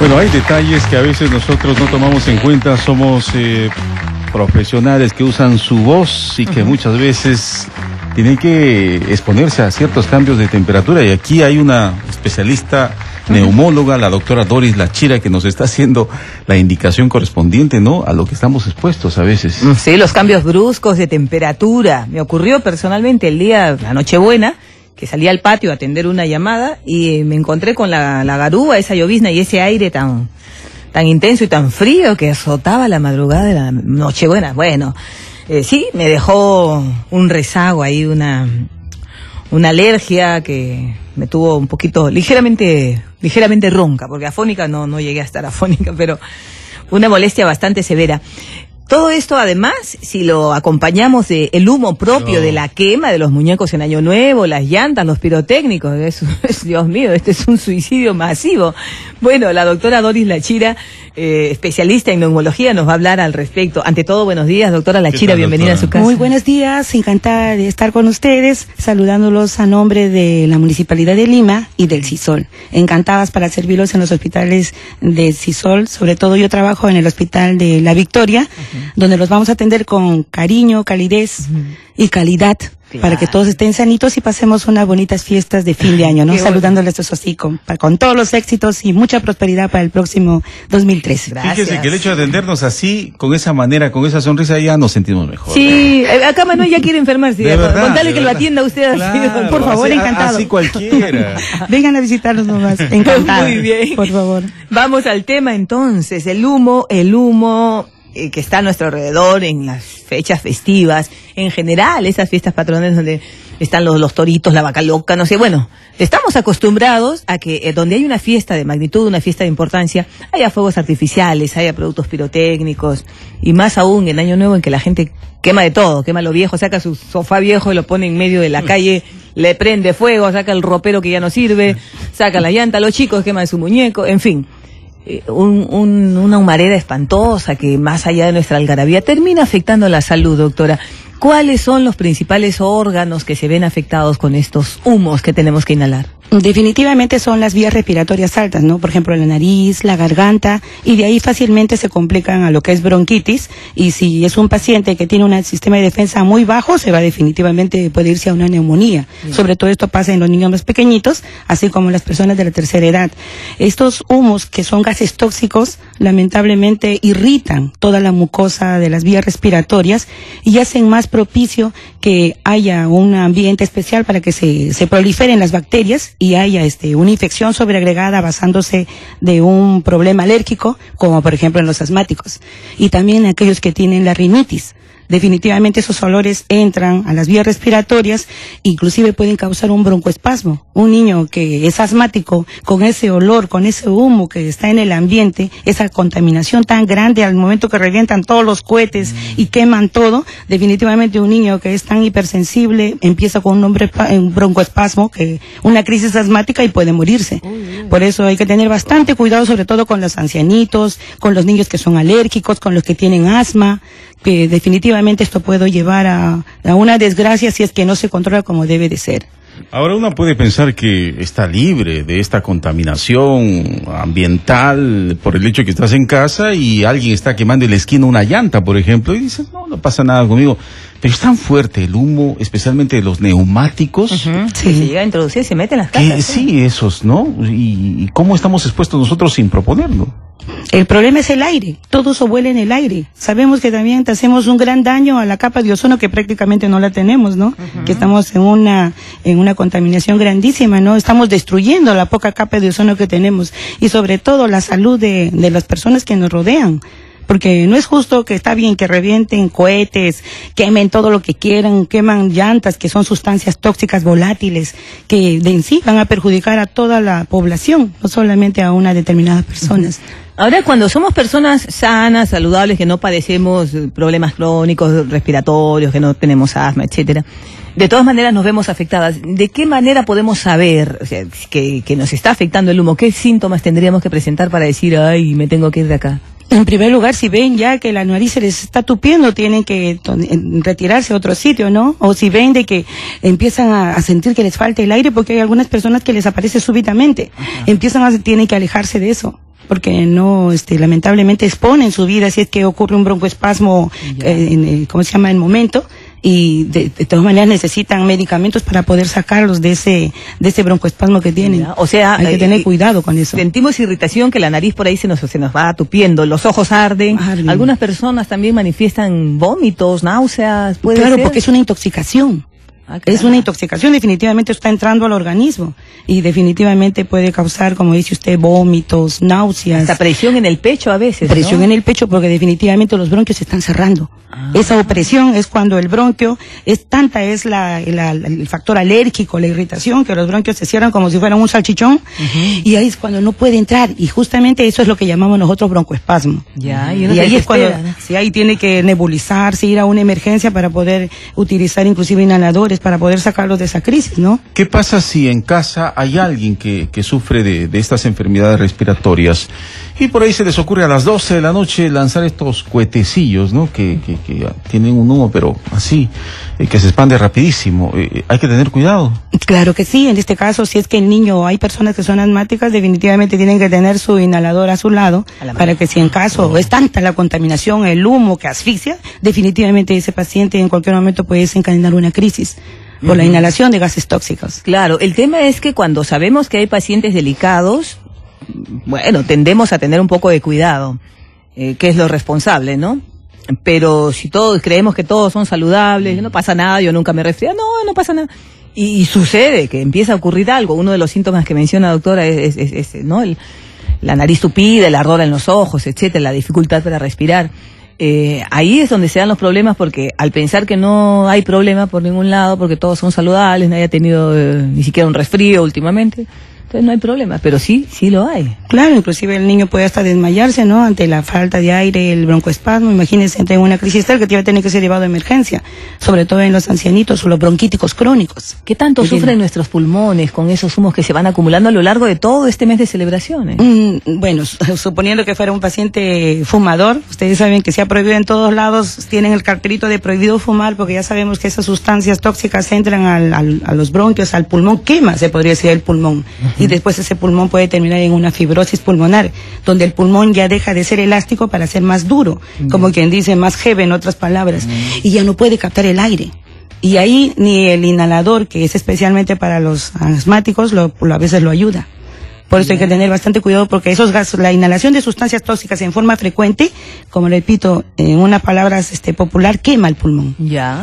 Bueno, hay detalles que a veces nosotros no tomamos en cuenta. Somos profesionales que usan su voz y que muchas veces tienen que exponerse a ciertos cambios de temperatura. Y aquí hay una especialista neumóloga, la doctora Doris Lachira, que nos está haciendo la indicación correspondiente, ¿no?, a lo que estamos expuestos a veces. Sí, los cambios bruscos de temperatura. Me ocurrió personalmente el día, la Nochebuena, que salí al patio a atender una llamada y me encontré con la garúa, esa llovizna y ese aire tan intenso y tan frío que azotaba la madrugada de la Nochebuena. Bueno, sí, me dejó un rezago ahí, una alergia que me tuvo un poquito, ligeramente ronca, porque afónica no llegué a estar afónica, pero una molestia bastante severa. Todo esto, además, si lo acompañamos de el humo propio de la quema de los muñecos en Año Nuevo, las llantas, los pirotécnicos, Dios mío, este es un suicidio masivo. Bueno, la doctora Doris Lachira, especialista en neumología, nos va a hablar al respecto. Ante todo, buenos días, doctora Lachira, bienvenida a su casa. Muy buenos días, encantada de estar con ustedes, saludándolos a nombre de la Municipalidad de Lima y del CISOL. Encantadas para servirlos en los hospitales del CISOL, sobre todo yo trabajo en el Hospital de La Victoria, donde los vamos a atender con cariño, calidez y calidad, para que todos estén sanitos y pasemos unas bonitas fiestas de fin de año, ¿no? Saludándoles eso así, con todos los éxitos y mucha prosperidad para el próximo 2013. Gracias. Fíjese que el hecho de atendernos así, con esa manera, con esa sonrisa, ya nos sentimos mejor. Sí, acá Manuel ya quiere enfermarse. Contale que lo atienda usted, claro, por favor, así, encantado. Así cualquiera. Vengan a visitarnos nomás, encantado. Muy bien. Por favor. Vamos al tema entonces, el humo que está a nuestro alrededor en las fechas festivas, en general, esas fiestas patronales donde están los toritos, la vaca loca, no sé, bueno, estamos acostumbrados a que donde hay una fiesta de magnitud, una fiesta de importancia, haya fuegos artificiales, haya productos pirotécnicos, y más aún en Año Nuevo en que la gente quema de todo, quema lo viejo, saca su sofá viejo y lo pone en medio de la calle, le prende fuego, saca el ropero que ya no sirve, saca la llanta, los chicos queman su muñeco, en fin. Una humareda espantosa que más allá de nuestra algarabía termina afectando la salud, doctora. ¿Cuáles son los principales órganos que se ven afectados con estos humos que tenemos que inhalar? Definitivamente son las vías respiratorias altas, ¿no? Por ejemplo, la nariz, la garganta, y de ahí fácilmente se complican a lo que es bronquitis, y si es un paciente que tiene un sistema de defensa muy bajo, se va definitivamente, puede irse a una neumonía. Bien. Sobre todo esto pasa en los niños más pequeñitos, así como en las personas de la tercera edad. Estos humos, que son gases tóxicos, lamentablemente irritan toda la mucosa de las vías respiratorias y hacen más propicio que haya un ambiente especial para que se proliferen las bacterias y haya una infección sobreagregada basándose de un problema alérgico, como por ejemplo en los asmáticos, y también en aquellos que tienen la rinitis. Definitivamente esos olores entran a las vías respiratorias, inclusive pueden causar un broncoespasmo. Un niño que es asmático, con ese olor, con ese humo que está en el ambiente, esa contaminación tan grande al momento que revientan todos los cohetes y queman todo, definitivamente un niño que es tan hipersensible empieza con un broncoespasmo, una crisis asmática, y puede morirse. Por eso hay que tener bastante cuidado, sobre todo con los ancianitos, con los niños que son alérgicos, con los que tienen asma, que definitivamente esto puede llevar a una desgracia si es que no se controla como debe de ser. Ahora uno puede pensar que está libre de esta contaminación ambiental por el hecho que estás en casa y alguien está quemando en la esquina una llanta, por ejemplo, y dices, no pasa nada conmigo. Pero es tan fuerte el humo, especialmente de los neumáticos. Sí. Se llega a introducir, se mete en las casas. Sí, esos, ¿no? Y cómo estamos expuestos nosotros sin proponerlo. El problema es el aire, todo eso vuela en el aire. Sabemos que también te hacemos un gran daño a la capa de ozono, que prácticamente no la tenemos, ¿no? Que estamos en una contaminación grandísima, ¿no? Estamos destruyendo la poca capa de ozono que tenemos, y sobre todo la salud de las personas que nos rodean. Porque no es justo, que está bien que revienten cohetes, quemen todo lo que quieran, queman llantas, que son sustancias tóxicas volátiles, que de en sí van a perjudicar a toda la población, no solamente a una determinada personas. Ahora, cuando somos personas sanas, saludables, que no padecemos problemas crónicos, respiratorios, que no tenemos asma, etcétera, de todas maneras nos vemos afectadas. ¿De qué manera podemos saber, o sea, que nos está afectando el humo? ¿Qué síntomas tendríamos que presentar para decir, ay, me tengo que ir de acá? En primer lugar, si ven ya que la nariz se les está tupiendo, tienen que retirarse a otro sitio, ¿no? O si ven de que empiezan a sentir que les falta el aire, porque hay algunas personas que les aparece súbitamente, tienen que alejarse de eso. porque no, lamentablemente exponen su vida si es que ocurre un broncoespasmo, ¿cómo se llama? En momento. Y de todas maneras necesitan medicamentos para poder sacarlos de ese broncoespasmo que tienen. O sea, hay que tener cuidado con eso. Sentimos irritación, que la nariz por ahí se nos va tupiendo, los ojos arden. Algunas personas también manifiestan vómitos, náuseas, ¿puede ser? Porque es una intoxicación. Es una intoxicación, definitivamente está entrando al organismo y definitivamente puede causar, como dice usted, vómitos, náuseas. Hasta presión en el pecho a veces, Presión en el pecho porque definitivamente los bronquios se están cerrando. Esa opresión es cuando el bronquio es tanta, es el factor alérgico, la irritación, que los bronquios se cierran como si fueran un salchichón y ahí es cuando no puede entrar y justamente eso es lo que llamamos nosotros broncoespasmo. Y ahí es cuando, ahí tiene que nebulizarse, ir a una emergencia para poder utilizar inclusive inhaladores para poder sacarlos de esa crisis, ¿no? ¿Qué pasa si en casa hay alguien que sufre de estas enfermedades respiratorias y por ahí se les ocurre a las 12 de la noche lanzar estos cohetecillos, ¿no? Que tienen un humo, pero así, que se expande rapidísimo. ¿Hay que tener cuidado? Claro que sí. En este caso, si es que el niño, hay personas que son asmáticas, definitivamente tienen que tener su inhalador a su lado para que si en caso es tanta la contaminación, el humo que asfixia, definitivamente ese paciente en cualquier momento puede desencadenar una crisis por la inhalación de gases tóxicos. Claro, el tema es que cuando sabemos que hay pacientes delicados, bueno, tendemos a tener un poco de cuidado, que es lo responsable, ¿no? Pero si todos creemos que todos son saludables, no pasa nada, yo nunca me resfrío, no pasa nada. Y sucede que empieza a ocurrir algo. Uno de los síntomas que menciona, doctora, es ¿no? La nariz tupida, el ardor en los ojos, etcétera, la dificultad para respirar. Ahí es donde se dan los problemas, porque al pensar que no hay problema por ningún lado, porque todos son saludables, nadie ha tenido ni siquiera un resfrío últimamente, entonces no hay problema, pero sí lo hay. Claro, inclusive el niño puede hasta desmayarse, ¿no? Ante la falta de aire, el broncoespasmo. Imagínense, entre una crisis tal que va a tener que ser llevado a emergencia, sobre todo en los ancianitos o los bronquíticos crónicos. ¿Qué tanto sufren nuestros pulmones con esos humos que se van acumulando a lo largo de todo este mes de celebraciones? Bueno, suponiendo que fuera un paciente fumador, ustedes saben que se ha prohibido en todos lados, tienen el cartelito de prohibido fumar, porque ya sabemos que esas sustancias tóxicas entran a los bronquios, al pulmón, quema, se podría decir, el pulmón. Y después ese pulmón puede terminar en una fibrosis pulmonar, donde el pulmón ya deja de ser elástico para ser más duro, como quien dice, más heavy en otras palabras, y ya no puede captar el aire. Y ahí ni el inhalador, que es especialmente para los asmáticos, a veces lo ayuda. Por eso hay que tener bastante cuidado, porque esos gases, la inhalación de sustancias tóxicas en forma frecuente, como repito, en unas palabras popular, quema el pulmón.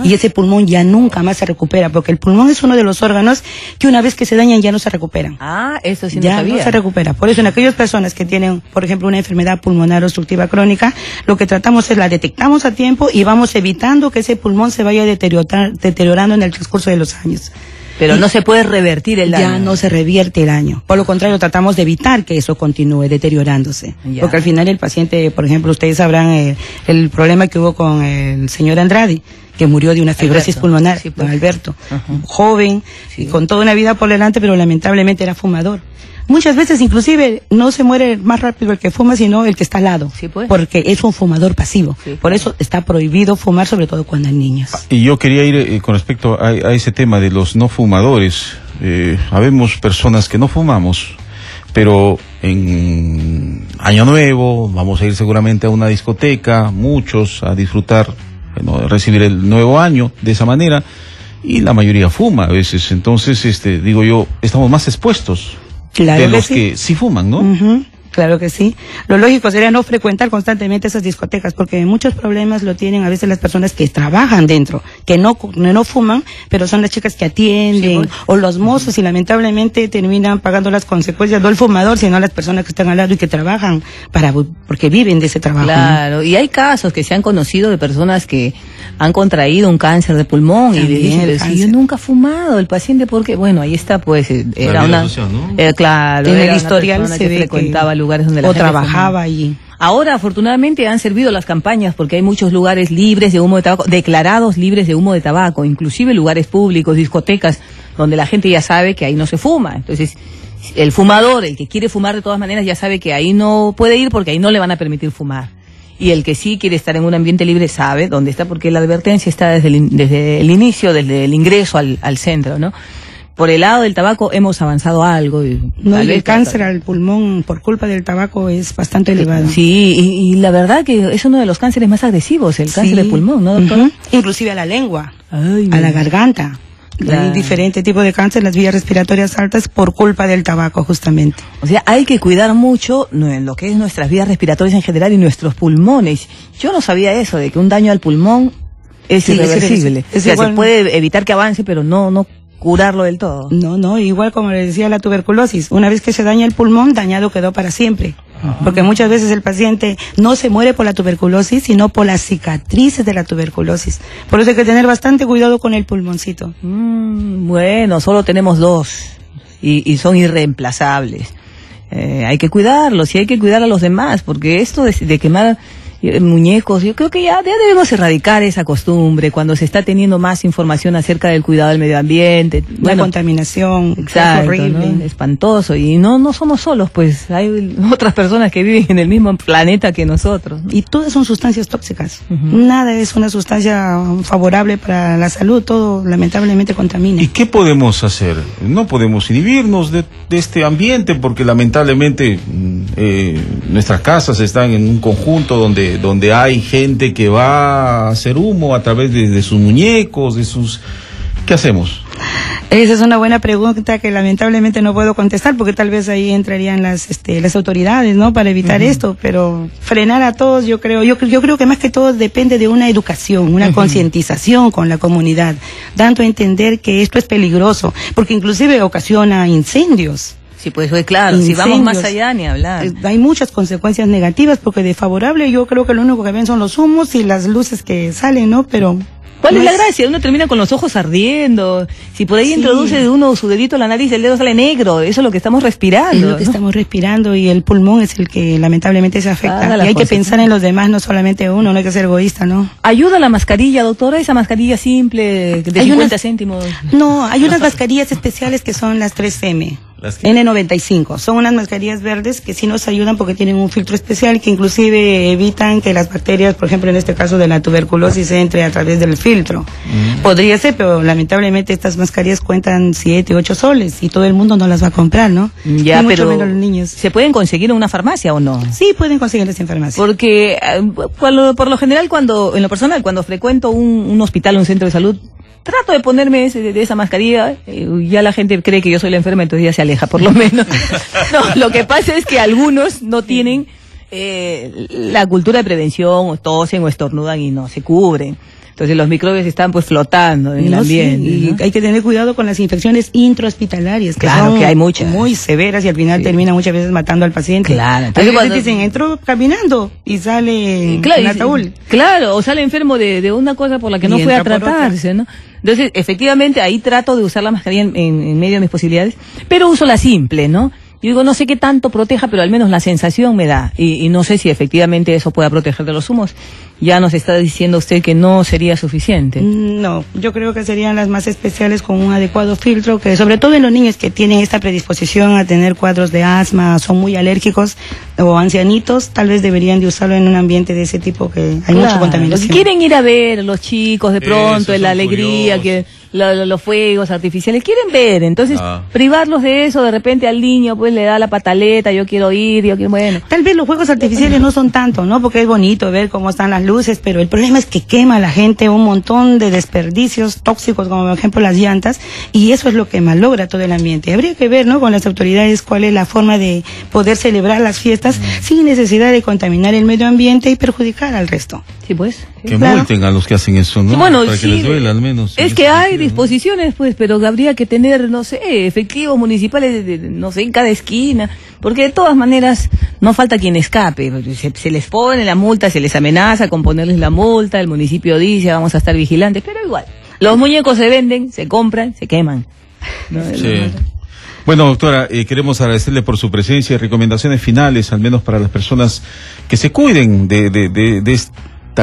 Y ese pulmón ya nunca más se recupera, porque el pulmón es uno de los órganos que una vez que se dañan ya no se recuperan. Eso sí no ya sabía. No se recupera. Por eso en aquellas personas que tienen, por ejemplo, una enfermedad pulmonar obstructiva crónica, lo que tratamos es la detectamos a tiempo y vamos evitando que ese pulmón se vaya deteriorando en el transcurso de los años. Pero no se puede revertir el daño. Ya no se revierte el daño. Por lo contrario, tratamos de evitar que eso continúe deteriorándose. Porque al final el paciente, por ejemplo, ustedes sabrán el problema que hubo con el señor Andrade, que murió de una fibrosis pulmonar, sí, pues. don Alberto. Joven, y con toda una vida por delante, pero lamentablemente era fumador. Muchas veces inclusive no se muere más rápido el que fuma, sino el que está al lado, porque es un fumador pasivo. Por eso está prohibido fumar, sobre todo cuando hay niños. Y yo quería ir con respecto a ese tema de los no fumadores. Habemos personas que no fumamos, pero en Año Nuevo vamos a ir seguramente a una discoteca, muchos a disfrutar, recibir el nuevo año de esa manera, y la mayoría fuma a veces. Entonces, digo yo, estamos más expuestos. Claro de los que sí fuman, ¿no? Claro que sí. Lo lógico sería no frecuentar constantemente esas discotecas, porque muchos problemas lo tienen a veces las personas que trabajan dentro, que no fuman, pero son las chicas que atienden, o los mozos, y lamentablemente terminan pagando las consecuencias, no el fumador, sino las personas que están al lado y que trabajan porque viven de ese trabajo. Claro, y hay casos que se han conocido de personas que han contraído un cáncer de pulmón y dicen, yo nunca he fumado, el paciente, porque, bueno, ahí está, pues, era una, social, ¿no? Claro, en el historial se ve frecuentaba lugares donde la o gente trabajaba allí. Ahora, afortunadamente, han servido las campañas, porque hay muchos lugares libres de humo de tabaco, declarados libres de humo de tabaco, inclusive lugares públicos, discotecas, donde la gente ya sabe que ahí no se fuma. Entonces, el fumador, el que quiere fumar de todas maneras, ya sabe que ahí no puede ir porque ahí no le van a permitir fumar. Y el que sí quiere estar en un ambiente libre sabe dónde está, porque la advertencia está desde el inicio, desde el ingreso al centro, ¿no? por el lado del tabaco hemos avanzado algo. No, y el cáncer al pulmón por culpa del tabaco es bastante elevado. Sí, y la verdad que es uno de los cánceres más agresivos, el cáncer de pulmón, ¿no, doctora? Inclusive a la lengua, Ay, a la garganta. Hay diferentes tipos de cáncer en las vías respiratorias altas por culpa del tabaco, justamente. O sea, hay que cuidar mucho en lo que es nuestras vías respiratorias en general y nuestros pulmones. Yo no sabía eso, de que un daño al pulmón es irreversible. O sea, se puede evitar que avance, pero no curarlo del todo. No, igual como le decía la tuberculosis, una vez que se daña el pulmón, dañado quedó para siempre. Porque muchas veces el paciente no se muere por la tuberculosis, sino por las cicatrices de la tuberculosis. Por eso hay que tener bastante cuidado con el pulmoncito. Bueno, solo tenemos 2 y son irreemplazables. Hay que cuidarlos y hay que cuidar a los demás, porque esto de quemar muñecos, yo creo que ya debemos erradicar esa costumbre cuando se está teniendo más información acerca del cuidado del medio ambiente. La contaminación, exacto, es horrible, ¿no? Espantoso, y no somos solos, pues hay otras personas que viven en el mismo planeta que nosotros, ¿no? Y todas son sustancias tóxicas. Nada es una sustancia favorable para la salud, todo lamentablemente contamina. ¿Y qué podemos hacer? No podemos inhibirnos de este ambiente porque lamentablemente nuestras casas están en un conjunto donde hay gente que va a hacer humo a través de sus muñecos, de sus... ¿Qué hacemos? Esa es una buena pregunta que lamentablemente no puedo contestar porque tal vez ahí entrarían las autoridades, ¿no? Para evitar esto, pero frenar a todos, yo creo que más que todo depende de una educación, una concientización con la comunidad, dando a entender que esto es peligroso, porque inclusive ocasiona incendios. Sí, pues claro, incendios. Si vamos más allá ni hablar. Hay muchas consecuencias negativas porque de favorable yo creo que lo único que ven son los humos y las luces que salen, ¿no? Pero ¿cuál es la gracia? Uno termina con los ojos ardiendo. Si por ahí introduce de uno su dedito a la nariz, el dedo sale negro. Eso es lo que estamos respirando. Es lo que estamos respirando y el pulmón es el que lamentablemente se afecta. Y hay que pensar en los demás, no solamente uno, no hay que ser egoísta, ¿no? ¿Ayuda la mascarilla, doctora? Esa mascarilla simple de 50 céntimos. No, hay unas mascarillas especiales que son las 3M. N95. Son unas mascarillas verdes que sí nos ayudan porque tienen un filtro especial que inclusive evitan que las bacterias, por ejemplo en este caso de la tuberculosis, entre a través del filtro. Podría ser, pero lamentablemente estas mascarillas cuentan 7, 8 soles y todo el mundo no las va a comprar, ¿no? Ya, mucho pero menos los niños. ¿Se pueden conseguir en una farmacia o no? Sí, pueden conseguirlas en farmacia. Porque por lo general en lo personal, cuando frecuento un hospital, un centro de salud, trato de ponerme de esa mascarilla, ya la gente cree que yo soy la enferma, entonces ya se aleja por lo menos. No, lo que pasa es que algunos no tienen la cultura de prevención, o tosen o estornudan y no se cubren. Entonces los microbios están pues flotando en el ambiente. Sí, y hay que tener cuidado con las infecciones intrahospitalares, que claro, son que hay muchas, muy severas y al final terminan muchas veces matando al paciente. Claro. Entonces cuando dicen, entró caminando y sale en ataúd. Claro, o sale enfermo de una cosa por la que no fue a tratarse, ¿no? Entonces, efectivamente, ahí trato de usar la mascarilla en medio de mis posibilidades, pero uso la simple, ¿no? Yo digo, no sé qué tanto proteja, pero al menos la sensación me da. Y no sé si efectivamente eso pueda proteger de los humos. Ya nos está diciendo usted que no sería suficiente. No, yo creo que serían las más especiales con un adecuado filtro, que sobre todo en los niños que tienen esta predisposición a tener cuadros de asma, son muy alérgicos, o ancianitos, tal vez deberían de usarlo en un ambiente de ese tipo que hay mucha contaminación. Quieren ir a ver los chicos de pronto, la alegría, que los fuegos artificiales, quieren ver, entonces privarlos de eso, de repente al niño pues le da la pataleta, yo quiero ir, bueno. Tal vez los fuegos artificiales no son tanto, ¿no? Porque es bonito ver cómo están las luces, pero el problema es que quema a la gente un montón de desperdicios tóxicos, como por ejemplo las llantas, y eso es lo que malogra todo el ambiente. Habría que ver, ¿no? Con las autoridades cuál es la forma de poder celebrar las fiestas sin necesidad de contaminar el medio ambiente y perjudicar al resto. Sí, pues. Que multen a los que hacen eso, ¿no? Bueno, para que les duela al menos. Es que hay disposiciones, pues, pero habría que tener, no sé, efectivos municipales, no sé, en cada esquina, porque de todas maneras no falta quien escape. Se les pone la multa, se les amenaza con ponerles la multa, el municipio dice vamos a estar vigilantes, pero igual. Los muñecos se venden, se compran, se queman. ¿No? Sí. Bueno, doctora, queremos agradecerle por su presencia y recomendaciones finales, al menos para las personas que se cuiden de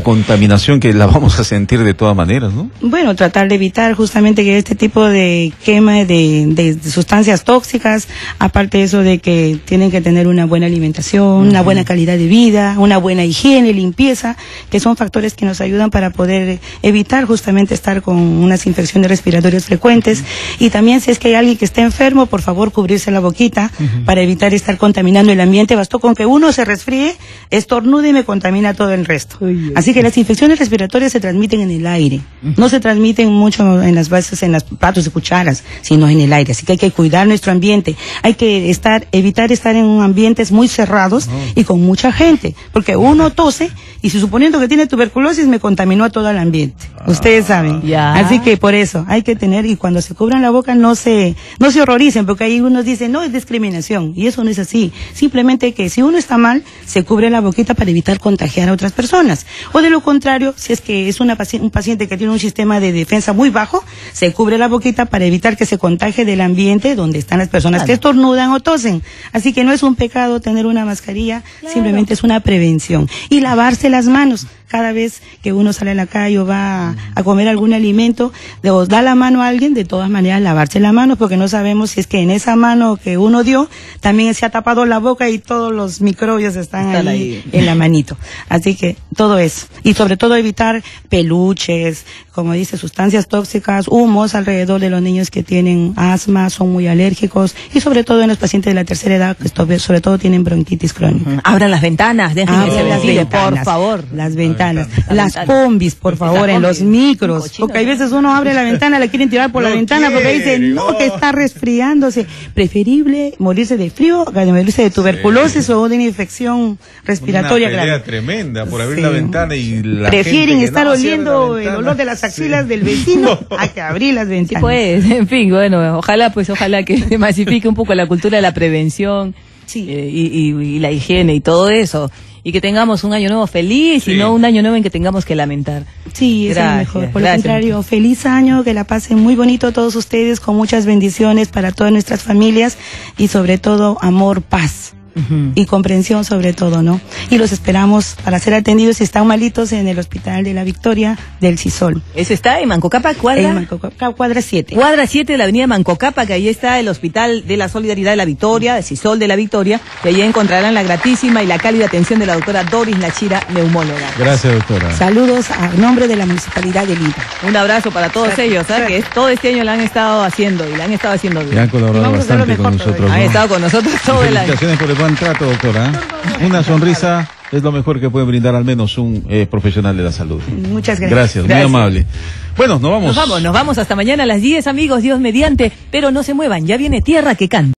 contaminación que la vamos a sentir de todas maneras, ¿no? Bueno, tratar de evitar justamente que este tipo de quema de sustancias tóxicas, aparte de eso de que tienen que tener una buena alimentación, una buena calidad de vida, una buena higiene, limpieza, que son factores que nos ayudan para poder evitar justamente estar con unas infecciones respiratorias frecuentes. Y también si es que hay alguien que esté enfermo, por favor cubrirse la boquita para evitar estar contaminando el ambiente. Bastó con que uno se resfríe, estornude y me contamina todo el resto. Así que las infecciones respiratorias se transmiten en el aire, no se transmiten mucho en las bases, en los platos de cucharas, sino en el aire. Así que hay que cuidar nuestro ambiente, hay que evitar estar en ambientes muy cerrados y con mucha gente, porque uno tose y si suponiendo que tiene tuberculosis me contaminó a todo el ambiente. Ustedes saben. Así que por eso hay que tener, y cuando se cubran la boca no se horroricen, porque ahí unos dicen no, es discriminación, y eso no es así. Simplemente que si uno está mal, se cubre la boquita para evitar contagiar a otras personas. O de lo contrario, si es que es un paciente que tiene un sistema de defensa muy bajo, se cubre la boquita para evitar que se contagie del ambiente donde están las personas que estornudan o tosen. Así que no es un pecado tener una mascarilla, simplemente es una prevención. Y lavarse las manos. Cada vez que uno sale a la calle o va a comer algún alimento, o da la mano a alguien, de todas maneras lavarse la mano, porque no sabemos si es que en esa mano que uno dio, también se ha tapado la boca y todos los microbios están ahí en la manito. Así que todo eso. Y sobre todo evitar peluches, como dice, sustancias tóxicas, humos alrededor de los niños que tienen asma, son muy alérgicos, y sobre todo en los pacientes de la tercera edad, que sobre todo tienen bronquitis crónica. Abran las ventanas, dejen que se ventile, por favor. Las ventanas. Las combis, por favor, en los micros, porque hay veces uno abre la ventana, la quieren tirar por la ventana porque dicen, no, que está resfriándose. Preferible morirse de frío que morirse de tuberculosis o de una infección respiratoria grave. Una pelea tremenda por abrir la ventana y la prefieren estar oliendo el olor de las axilas del vecino a que abrir las ventanas. Sí, pues, en fin, bueno, ojalá que se masifique un poco la cultura de la prevención y la higiene y todo eso. Y que tengamos un año nuevo feliz y no un año nuevo en que tengamos que lamentar. Sí, es el mejor. Por lo contrario, feliz año, que la pasen muy bonito todos ustedes, con muchas bendiciones para todas nuestras familias y sobre todo amor, paz. Y comprensión sobre todo, ¿no? Y los esperamos para ser atendidos si están malitos en el Hospital de la Victoria del CISOL. Eso está en Mancocapa, cuadra. En Mancocapa, cuadra 7. Cuadra 7 de la avenida Mancocapa, que ahí está el Hospital de la Solidaridad de la Victoria, el CISOL de la Victoria, que allí encontrarán la gratísima y la cálida atención de la doctora Doris Lachira, neumóloga. Gracias, doctora. Saludos a nombre de la Municipalidad de Lima. Un abrazo para todos ellos, que todo este año lo han estado haciendo y lo han estado haciendo bien. Y han colaborado bastante con nosotros. Han estado con nosotros todo el año. Felicitaciones por el buen trato, doctora. Una sonrisa es lo mejor que puede brindar al menos un profesional de la salud. Muchas gracias. Gracias, muy amable. Bueno, nos vamos. Nos vamos hasta mañana a las 10, amigos, Dios mediante, pero no se muevan, ya viene Tierra que Canta.